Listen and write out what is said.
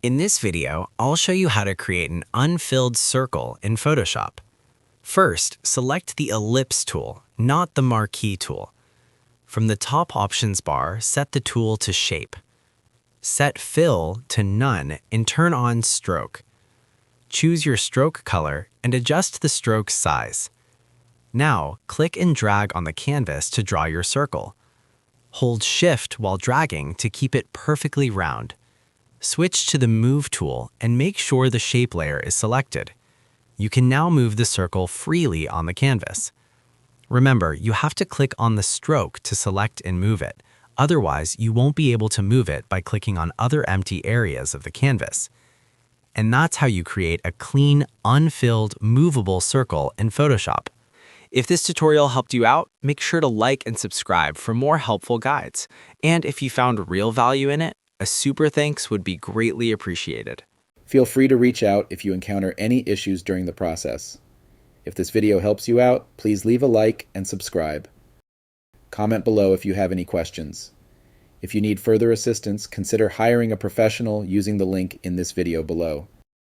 In this video, I'll show you how to create an unfilled circle in Photoshop. First, select the Ellipse tool, not the Marquee tool. From the top options bar, set the tool to Shape. Set Fill to None and turn on Stroke. Choose your stroke color and adjust the stroke size. Now, click and drag on the canvas to draw your circle. Hold Shift while dragging to keep it perfectly round. Switch to the Move tool and make sure the shape layer is selected. You can now move the circle freely on the canvas. Remember, you have to click on the stroke to select and move it. Otherwise, you won't be able to move it by clicking on other empty areas of the canvas. And that's how you create a clean, unfilled, movable circle in Photoshop. If this tutorial helped you out, make sure to like and subscribe for more helpful guides. And if you found real value in it, a super thanks would be greatly appreciated. Feel free to reach out if you encounter any issues during the process. If this video helps you out, please leave a like and subscribe. Comment below if you have any questions. If you need further assistance, consider hiring a professional using the link in this video below.